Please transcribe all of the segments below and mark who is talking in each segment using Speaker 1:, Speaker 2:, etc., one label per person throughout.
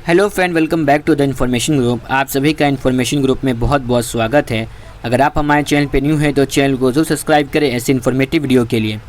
Speaker 1: Hello friend, welcome back to the information group. आप सभी का इन्फॉर्मेशन ग्रुप में बहुत बहुत स्वागत है। अगर आप हमारे चैनल पे न्यू हैं तो चैनल को जरूर सब्सक्राइब करें ऐसे इन्फॉर्मेटिव वीडियो के लिए।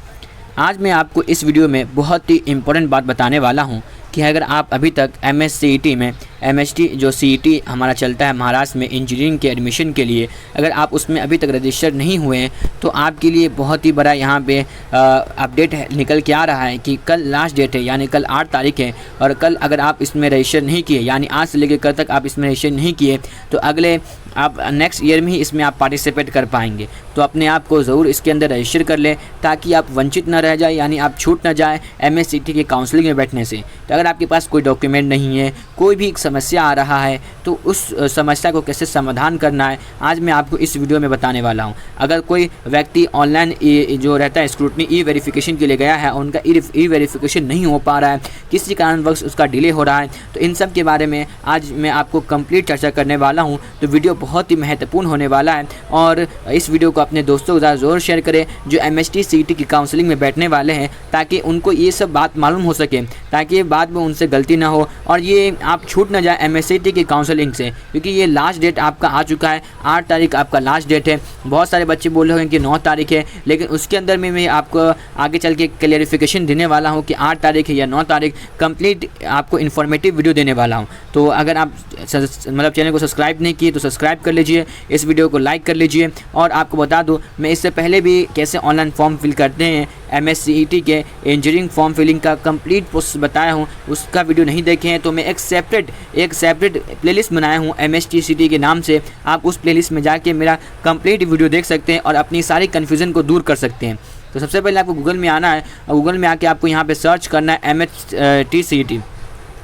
Speaker 1: आज मैं आपको इस वीडियो में बहुत ही इम्पोर्टेंट बात बताने वाला हूं कि अगर आप अभी तक MSCET में MST जो CET हमारा चलता है महाराष्ट्र में इंजीनियरिंग के एडमिशन के लिए, अगर आप उसमें अभी तक रजिस्टर नहीं हुए हैं तो आपके लिए बहुत ही बड़ा यहाँ पे अपडेट निकल के आ रहा है कि कल लास्ट डेट है, यानी कल 8 तारीख है। और कल अगर आप इसमें रजिस्टर नहीं किए, यानी आज से लेकर कल तक आप इसमें रजिस्टर नहीं किए, तो अगले आप नेक्स्ट ईयर में ही इसमें आप पार्टिसिपेट कर पाएंगे। तो अपने आप को ज़रूर इसके अंदर रजिस्टर कर लें ताकि आप वंचित ना रह जाए, यानी आप छूट ना जाए MSCET के काउंसलिंग में बैठने से। तो अगर आपके पास कोई डॉक्यूमेंट नहीं है, कोई भी समस्या आ रहा है, तो उस समस्या को कैसे समाधान करना है आज मैं आपको इस वीडियो में बताने वाला हूं। अगर कोई व्यक्ति ऑनलाइन जो रहता है स्क्रूटनी ई-वेरिफिकेशन के लिए गया है, उनका ई-वेरिफिकेशन नहीं हो पा रहा है, किसी कारणवश उसका डिले हो रहा है, तो इन सब के बारे में आज मैं आपको कंप्लीट चर्चा करने वाला हूँ। तो वीडियो बहुत ही महत्वपूर्ण होने वाला है और इस वीडियो को अपने दोस्तों के साथ ज़रूर शेयर करें जो MST CET की काउंसलिंग में बैठने वाले हैं, ताकि उनको ये सब बात मालूम हो सके, ताकि बाद में उनसे गलती ना हो और ये आप छूट ना जाए MSCET की काउंसलिंग से, क्योंकि ये लास्ट डेट आपका आ चुका है। 8 तारीख आपका लास्ट डेट है। बहुत सारे बच्चे बोल रहे हैं कि 9 तारीख है, लेकिन उसके अंदर में मैं आपको आगे चल के क्लियरिफिकेशन देने वाला हूँ कि 8 तारीख है या 9 तारीख, कंप्लीट आपको इन्फॉर्मेटिव वीडियो देने वाला हूँ। तो अगर आप चैनल को सब्सक्राइब नहीं किए तो सब्सक्राइब कर लीजिए, इस वीडियो को लाइक कर लीजिए। और आपको बता दूँ, मैं इससे पहले भी कैसे ऑनलाइन फॉर्म फिल करते हैं MSCET के इंजीनियरिंग फॉर्म फिलिंग का कंप्लीट प्रोसेस बताया हूँ, उसका वीडियो नहीं देखे हैं तो मैं एक सेपरेट प्लेलिस्ट बनाया हूँ MST CET के नाम से। आप उस प्लेलिस्ट में जाके मेरा कंप्लीट वीडियो देख सकते हैं और अपनी सारी कन्फ्यूज़न को दूर कर सकते हैं। तो सबसे पहले आपको गूगल में आना है और गूगल में आके आपको यहाँ पे सर्च करना है MST CET।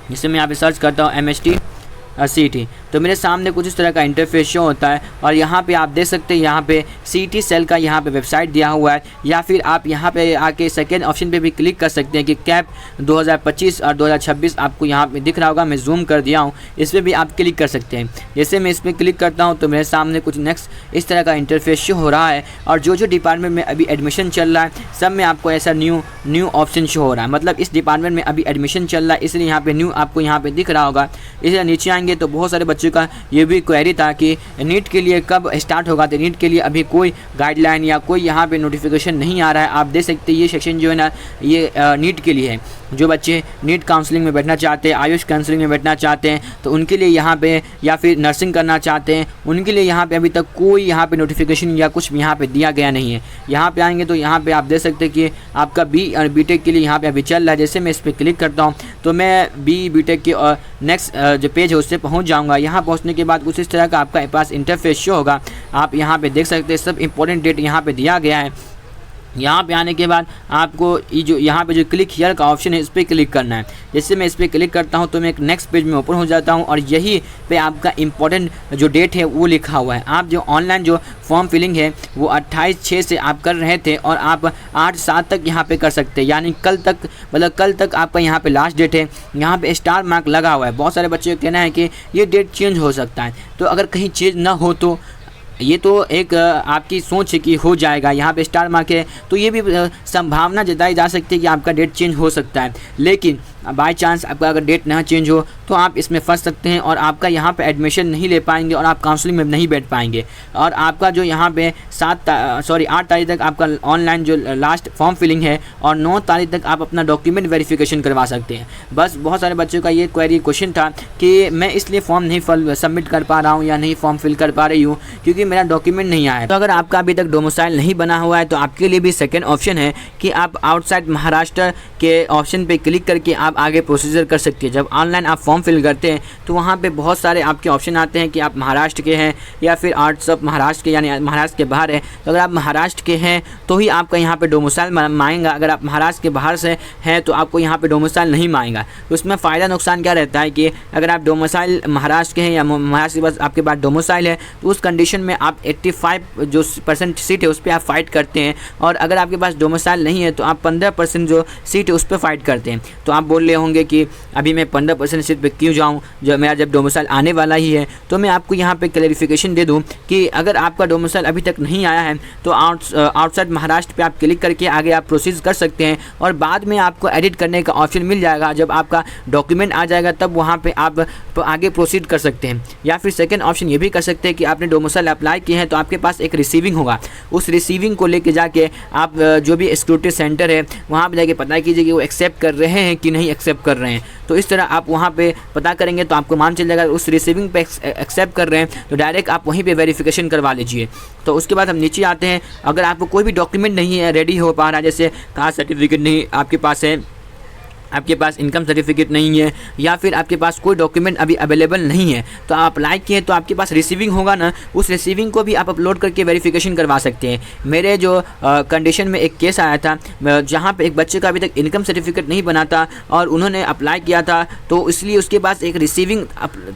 Speaker 1: जिससे मैं यहाँ पे सर्च करता हूँ MST CET, तो मेरे सामने कुछ इस तरह का इंटरफेस शो होता है और यहाँ पे आप देख सकते हैं यहाँ पे CET सेल का यहाँ पे वेबसाइट दिया हुआ है, या फिर आप यहाँ पे आके सेकेंड ऑप्शन पे भी क्लिक कर सकते हैं कि कैप 2025 और 2026 आपको यहाँ पे दिख रहा होगा। मैं जूम कर दिया हूँ, इस पर भी आप क्लिक कर सकते हैं। जैसे मैं इस पर क्लिक करता हूँ तो मेरे सामने कुछ नेक्स्ट इस तरह का इंटरफेस शो हो रहा है और जो डिपार्टमेंट में अभी एडमिशन चल रहा है सब में आपको ऐसा न्यू ऑप्शन शो हो रहा है। मतलब इस डिपार्टमेंट में अभी एडमिशन चल रहा है, इसलिए यहाँ पे न्यू आपको यहाँ पे दिख रहा होगा। इसलिए नीचे आएंगे तो बहुत सारे बच्चों का ये भी क्वेरी था कि नीट के लिए कब स्टार्ट होगा। तो नीट के लिए अभी कोई गाइडलाइन या कोई यहाँ पे नोटिफिकेशन नहीं आ रहा है। आप देख सकते हैं ये सेक्शन जो है ना, ये नीट के लिए है। जो बच्चे नीट काउंसलिंग में बैठना चाहते हैं, आयुष काउंसलिंग में बैठना चाहते हैं, तो उनके लिए यहाँ पे, या फिर नर्सिंग करना चाहते हैं उनके लिए यहाँ पे अभी तक कोई यहाँ पे नोटिफिकेशन या कुछ यहाँ पे दिया गया नहीं है। यहाँ पे आएंगे तो यहाँ पे आप देख सकते हैं कि आपका बी और बीटेक के लिए यहाँ पे अभी चल रहा है। जैसे मैं इस पर क्लिक करता हूँ तो मैं बीटेक के नेक्स्ट जो पेज है उससे पहुँच जाऊँगा। यहाँ पहुँचने के बाद कुछ इस तरह का आपका पास इंटरफेस शो होगा। आप यहाँ पे देख सकते हैं सब इंपॉर्टेंट डेट यहाँ पे दिया गया है। यहाँ पे आने के बाद आपको यहाँ पे जो क्लिक हियर का ऑप्शन है इस पर क्लिक करना है। जैसे मैं इस पर क्लिक करता हूँ तो मैं एक नेक्स्ट पेज में ओपन हो जाता हूँ और यही पे आपका इम्पोर्टेंट जो डेट है वो लिखा हुआ है। आप जो ऑनलाइन जो फॉर्म फिलिंग है वो 28/6 से आप कर रहे थे और आप 8/7 तक यहाँ पे कर सकते हैं, यानी कल तक, मतलब कल तक आपका यहाँ पे लास्ट डेट है। यहाँ पे स्टार मार्क लगा हुआ है। बहुत सारे बच्चों का कहना है कि ये डेट चेंज हो सकता है, तो अगर कहीं चेंज ना हो तो ये तो एक आपकी सोच है कि हो जाएगा। यहाँ पे स्टार मार्क है तो ये भी संभावना जताई जा सकती है कि आपका डेट चेंज हो सकता है। लेकिन बाय चांस आपका अगर डेट ना चेंज हो तो आप इसमें फंस सकते हैं और आपका यहाँ पे एडमिशन नहीं ले पाएंगे और आप काउंसलिंग में नहीं बैठ पाएंगे। और आपका जो यहाँ पे 8 तारीख तक आपका ऑनलाइन जो लास्ट फॉर्म फिलिंग है और 9 तारीख तक आप अपना डॉक्यूमेंट वेरिफिकेशन करवा सकते हैं। बस बहुत सारे बच्चों का ये क्वेश्चन था कि मैं इसलिए फॉर्म नहीं सबमिट कर पा रहा हूँ या नहीं फॉर्म फिल कर पा रही हूँ क्योंकि मेरा डॉक्यूमेंट नहीं आया। तो अगर आपका अभी तक डोमिसाइल नहीं बना हुआ है तो आपके लिए भी सेकेंड ऑप्शन है कि आप आउटसाइड महाराष्ट्र के ऑप्शन पर क्लिक करके आप आगे प्रोसीजर कर सकते हैं। जब ऑनलाइन आप फॉर्म फिल करते हैं तो वहाँ पे बहुत सारे आपके ऑप्शन आते हैं कि आप महाराष्ट्र के हैं या फिर आर्ट्स ऑफ महाराष्ट्र के, यानी महाराष्ट्र के बाहर है। तो अगर आप महाराष्ट्र के हैं तो ही आपका यहाँ पे डोमिसाइल मांगेगा। अगर आप महाराष्ट्र के बाहर से हैं तो आपको यहाँ पे डोमिसाइल नहीं मांगेगा। तो उसमें फ़ायदा नुकसान क्या रहता है कि अगर आप डोमिसाइल महाराष्ट्र के हैं या महाराष्ट्र के पास आपके पास डोमिसाइल है तो उस कंडीशन में आप 85% सीट है उस पर आप फाइट करते हैं, और अगर आपके पास डोमिसाइल नहीं है तो आप 15% जो सीट है उस पर फाइट करते हैं। तो आप बोले बोल रहे होंगे कि अभी मैं 15% सीट पे क्यों जाऊँ, जो मेरा जब डोमिसाइल आने वाला ही है। तो मैं आपको यहाँ पे क्लैरिफिकेशन दे दूँ कि अगर आपका डोमिसाइल अभी तक नहीं आया है तो आउटसाइड महाराष्ट्र पे आप क्लिक करके आगे आप प्रोसीड कर सकते हैं, और बाद में आपको एडिट करने का ऑप्शन मिल जाएगा। जब आपका डॉक्यूमेंट आ जाएगा तब वहाँ पे आप आगे प्रोसीड कर सकते हैं। या फिर सेकंड ऑप्शन ये भी कर सकते हैं कि आपने डोमिसाइल अप्लाई किए हैं तो आपके पास एक रिसीविंग होगा, उस रिसीविंग को लेके जाके आप जो भी सिक्योरिटी सेंटर है वहाँ पर जाके पता कीजिए कि वो एक्सेप्ट कर रहे हैं कि नहीं एक्सेप्ट कर रहे हैं। तो इस तरह आप वहाँ पे पता करेंगे तो आपको मान चल जाएगा उस रिसीविंग पे एक्सेप्ट कर रहे हैं तो डायरेक्ट आप वहीं पे वेरिफिकेशन करवा लीजिए। तो उसके बाद हम नीचे आते हैं। अगर आपको कोई भी डॉक्यूमेंट नहीं है रेडी हो पा रहा, जैसे कास्ट सर्टिफिकेट नहीं आपके पास है, आपके पास इनकम सर्टिफिकेट नहीं है, या फिर आपके पास कोई डॉक्यूमेंट अभी अवेलेबल नहीं है, तो आप अप्लाई किए तो आपके पास रिसीविंग होगा ना, उस रिसीविंग को भी आप अपलोड करके वेरिफिकेशन करवा सकते हैं। मेरे जो कंडीशन में एक केस आया था जहाँ पे एक बच्चे का अभी तक इनकम सर्टिफिकेट नहीं बना था और उन्होंने अप्लाई किया था, तो इसलिए उसके पास एक रिसीविंग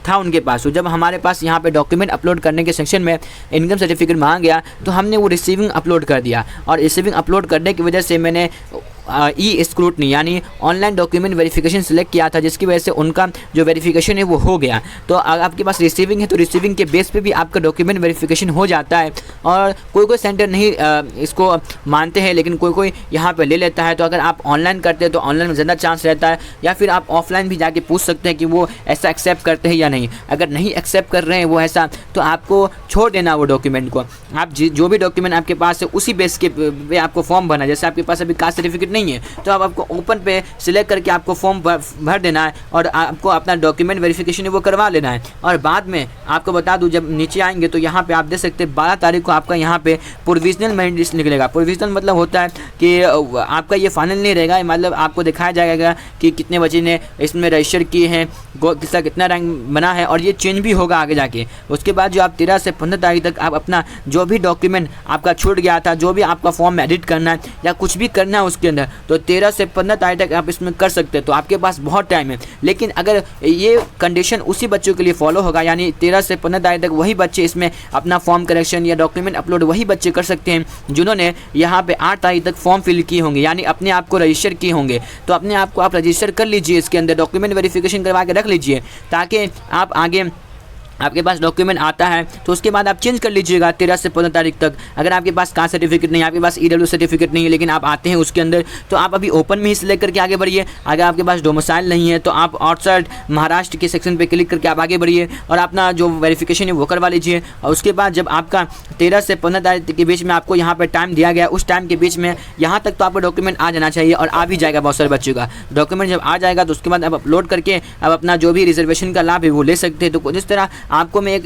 Speaker 1: था उनके पास। तो जब हमारे पास यहाँ पर डॉक्यूमेंट अपलोड करने के सेक्शन में इनकम सर्टिफिकेट मांगा गया तो हमने वो रिसीविंग अपलोड कर दिया, और रिसीविंग अपलोड करने की वजह से मैंने ई स्क्रूटनी यानी ऑनलाइन डॉक्यूमेंट वेरिफिकेशन सिलेक्ट किया था, जिसकी वजह से उनका जो वेरिफिकेशन है वो हो गया। तो अगर आपके पास रिसीविंग है तो रिसीविंग के बेस पे भी आपका डॉक्यूमेंट वेरिफिकेशन हो जाता है। और कोई कोई सेंटर नहीं इसको मानते हैं, लेकिन कोई कोई यहाँ पे ले लेता है। तो अगर आप ऑनलाइन करते हैं तो ऑनलाइन में ज़्यादा चांस रहता है, या फिर आप ऑफलाइन भी जाके पूछ सकते हैं कि वो ऐसा एक्सेप्ट करते हैं या नहीं। अगर नहीं एक्सेप्ट कर रहे हैं वो ऐसा, तो आपको छोड़ देना वो डॉक्यूमेंट को। आप जो भी डॉक्यूमेंट आपके पास है उसी बेस के पे आपको फॉर्म भरना। जैसे आपके पास अभी कास्ट सर्टिफिकेट नहीं है तो आपको ओपन पे सिलेक्ट करके आपको फॉर्म भर देना है, और आपको अपना डॉक्यूमेंट वेरिफिकेशन वो करवा लेना है। और बाद में आपको बता दूं, जब नीचे आएंगे तो यहाँ पे आप देख सकते हैं 12 तारीख को आपका यहाँ पे प्रोविजनल मेरिट लिस्ट निकलेगा। प्रोविजनल मतलब होता है कि आपका ये फाइनल नहीं रहेगा, मतलब आपको दिखाया जाएगा कि कितने बच्चे ने इसमें रजिस्टर किए हैं, किसका कितना रैंक बना है, और ये चेंज भी होगा आगे जाके। उसके बाद जो आप 13 से 15 तारीख तक आप अपना जो भी डॉक्यूमेंट आपका छूट गया था, जो भी आपका फॉर्म में एडिट करना है या कुछ भी करना है उसके अंदर, तो 13 से 15 तारीख तक आप इसमें कर सकते हैं। तो आपके पास बहुत टाइम है। लेकिन अगर ये कंडीशन उसी बच्चों के लिए फॉलो होगा, यानी 13 से 15 तारीख तक वही बच्चे इसमें अपना फॉर्म करेक्शन या डॉक्यूमेंट अपलोड वही बच्चे कर सकते हैं जिन्होंने यहाँ पे 8 तारीख तक फॉर्म फिल किए होंगे, यानी अपने आप को रजिस्टर किए होंगे। तो अपने आप को आप रजिस्टर कर लीजिए, इसके अंदर डॉक्यूमेंट वेरिफिकेशन करवा के रख लीजिए, ताकि आप आगे आपके पास डॉक्यूमेंट आता है तो उसके बाद आप चेंज कर लीजिएगा 13 से 15 तारीख तक। अगर आपके पास कास्ट सर्टिफिकेट नहीं है, आपके पास ईडब्ल्यू सर्टिफिकेट नहीं है, लेकिन आप आते हैं उसके अंदर, तो आप अभी ओपन में ही सिलेक्ट करके आगे बढ़िए। अगर आपके पास डोमिसाइल नहीं है तो आप आउटसाइड महाराष्ट्र के सेक्शन पे क्लिक करके आप आगे बढ़िए और अपना जो वेरिफिकेशन है वो करवा लीजिए। और उसके बाद जब आपका 13 से 15 तारीख के बीच में आपको यहाँ पर टाइम दिया गया, उस टाइम के बीच में यहाँ तक तो आपका डॉक्यूमेंट आ जाना चाहिए, और आ भी जाएगा बहुत सारे बच्चों का डॉक्यूमेंट। जब आ जाएगा तो उसके बाद आप अपलोड करके आप अपना जो भी रिजर्वेशन का लाभ है वो ले सकते हैं। तो जिस तरह आपको मैं एक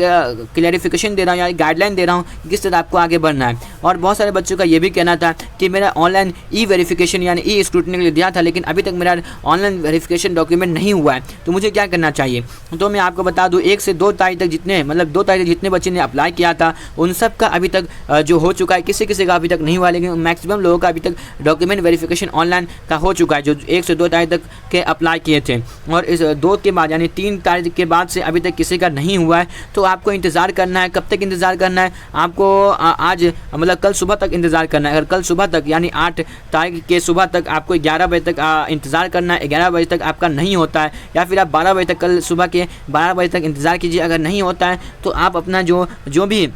Speaker 1: क्लैरिफिकेशन दे रहा हूँ या गाइडलाइन दे रहा हूँ किस तरह आपको आगे बढ़ना है। और बहुत सारे बच्चों का ये भी कहना था कि मेरा ऑनलाइन ई वेरिफिकेशन यानी ई स्क्रूटनी के लिए दिया था, लेकिन अभी तक मेरा ऑनलाइन वेरिफिकेशन डॉक्यूमेंट नहीं हुआ है, तो मुझे क्या करना चाहिए। तो मैं आपको बता दूँ 1 से 2 तारीख तक जितने 2 तारीख जितने बच्चे ने अप्लाई किया था उन सब का अभी तक जो हो चुका है, किसी किसी का अभी तक नहीं हुआ, लेकिन मैक्सिमम लोगों का अभी तक डॉक्यूमेंट वेरिफिकेशन ऑनलाइन का हो चुका है जो 1 से 2 तारीख तक के अप्लाई किए थे। और इस 2 के बाद यानी 3 तारीख के बाद से अभी तक किसी का नहीं हुआ है, तो आपको इंतज़ार करना है। कब तक इंतज़ार करना है आपको? आज कल सुबह तक इंतज़ार करना है। अगर कल सुबह तक यानी 8 तारीख के सुबह तक आपको 11 बजे तक इंतज़ार करना है। 11 बजे तक आपका नहीं होता है, या फिर आप 12 बजे तक, कल सुबह के 12 बजे तक इंतज़ार कीजिए। अगर नहीं होता है तो आप अपना जो भी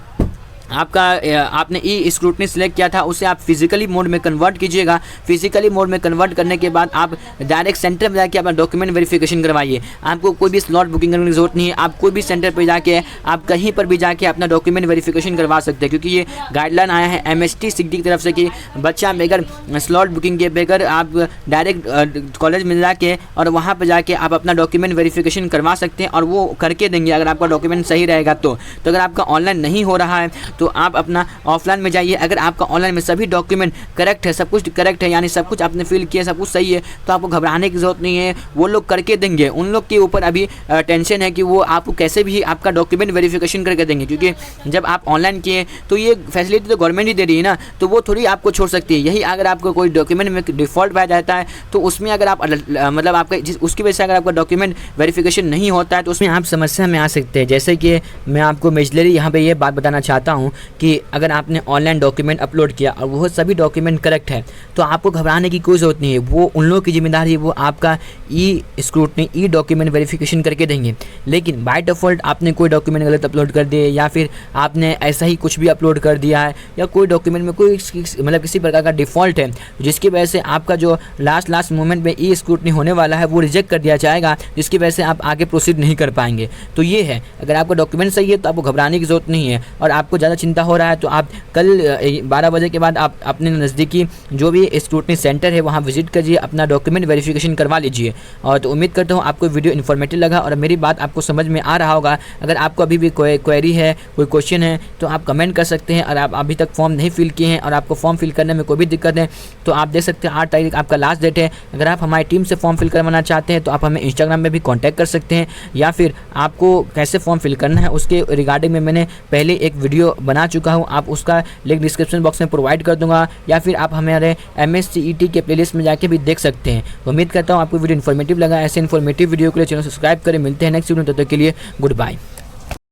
Speaker 1: आपने ई स्क्रूटनी सेलेक्ट किया था उसे आप फिजिकली मोड में कन्वर्ट कीजिएगा। फिजिकली मोड में कन्वर्ट करने के बाद आप डायरेक्ट सेंटर में जाके अपना डॉक्यूमेंट वेरिफिकेशन करवाइए। आपको कोई भी स्लॉट बुकिंग करने की जरूरत नहीं है, आप कोई भी सेंटर पर जाके आप कहीं पर भी जाके अपना डॉक्यूमेंट वेरिफिकेशन करवा सकते हैं, क्योंकि ये गाइडलाइन आया है MST सिटी की तरफ से कि बच्चा बगैर स्लॉट बुकिंग के बगैर आप डायरेक्ट कॉलेज में जाके और वहाँ पर जाके आप अपना डॉक्यूमेंट वेरिफिकेशन करवा सकते हैं, और वो करके देंगे अगर आपका डॉक्यूमेंट सही रहेगा। तो अगर आपका ऑनलाइन नहीं हो रहा है तो आप अपना ऑफलाइन में जाइए। अगर आपका ऑनलाइन में सभी डॉक्यूमेंट करेक्ट है, सब कुछ करेक्ट है, यानी सब कुछ आपने फिल किया, सब कुछ सही है, तो आपको घबराने की ज़रूरत नहीं है, वो लोग करके देंगे। उन लोग के ऊपर अभी टेंशन है कि वो आपको कैसे भी आपका डॉक्यूमेंट वेरिफिकेशन करके देंगे, क्योंकि जब आप ऑनलाइन किए तो ये फैसिलिटी तो गवर्नमेंट ही दे रही है ना, तो वो थोड़ी आपको छोड़ सकती है। यही अगर आपको कोई डॉक्यूमेंट में डिफ़ॉल्ट पाया जाता है तो उसमें अगर आप आपका उसकी वजह से अगर आपका डॉक्यूमेंट वेरिफिकेशन नहीं होता है तो उसमें आप समस्या में आ सकते हैं। जैसे कि मैं आपको मेजरली यहाँ पे ये बात बताना चाहता हूँ कि अगर आपने ऑनलाइन डॉक्यूमेंट अपलोड किया और वो सभी डॉक्यूमेंट करेक्ट है तो आपको घबराने की कोई ज़रूरत नहीं है। वो उन लोगों की जिम्मेदारी है, वो आपका ई स्क्रूटनी ई डॉक्यूमेंट वेरिफिकेशन करके देंगे। लेकिन बाय डिफ़ॉल्ट आपने कोई डॉक्यूमेंट गलत अपलोड कर दिए या फिर आपने ऐसा ही कुछ भी अपलोड कर दिया है या कोई डॉक्यूमेंट में कोई मतलब किसी प्रकार का डिफ़ॉल्ट है जिसकी वजह से आपका जो लास्ट मोमेंट में ई स्क्रूटनी होने वाला है वो रिजेक्ट कर दिया जाएगा, जिसकी वजह से आप आगे प्रोसीड नहीं कर पाएंगे। तो ये है, अगर आपका डॉक्यूमेंट सही है तो आपको घबराने की ज़रूरत नहीं है। और आपको ज़्यादा चिंता हो रहा है तो आप कल 12 बजे के बाद आप अपने नज़दीकी जो भी स्क्रूटनी सेंटर है वहाँ विजिट करिए, अपना डॉक्यूमेंट वेरिफिकेशन करवा लीजिए। और तो उम्मीद करता हूँ आपको वीडियो इन्फॉर्मेटिव लगा और मेरी बात आपको समझ में आ रहा होगा। अगर आपको अभी भी कोई क्वेरी है, कोई क्वेश्चन है तो आप कमेंट कर सकते हैं। और आप अभी तक फॉर्म नहीं फिल किए हैं और आपको फॉर्म फिल करने में कोई भी दिक्कत है तो आप देख सकते हैं 8 तारीख आपका लास्ट डेट है। अगर आप हमारी टीम से फॉर्म फिल करवाना चाहते हैं तो आप हमें इंस्टाग्राम में भी कांटेक्ट कर सकते हैं, या फिर आपको कैसे फॉर्म फिल करना है उसके रिगार्डिंग में मैंने पहले एक वीडियो बना चुका हूं, आप उसका लिंक डिस्क्रिप्शन बॉक्स में प्रोवाइड कर दूंगा, या फिर आप हमारे MSCET के प्लेलिस्ट में जाके भी देख सकते हैं। उम्मीद करता हूँ आपको वीडियो इन्फॉर्मेटिव लगा। ऐसे इन्फॉर्मेटिव वीडियो के लिए चैनल सब्सक्राइब करें। मिलते हैं नेक्स्ट वीडियो, तब तक के लिए गुड बाय।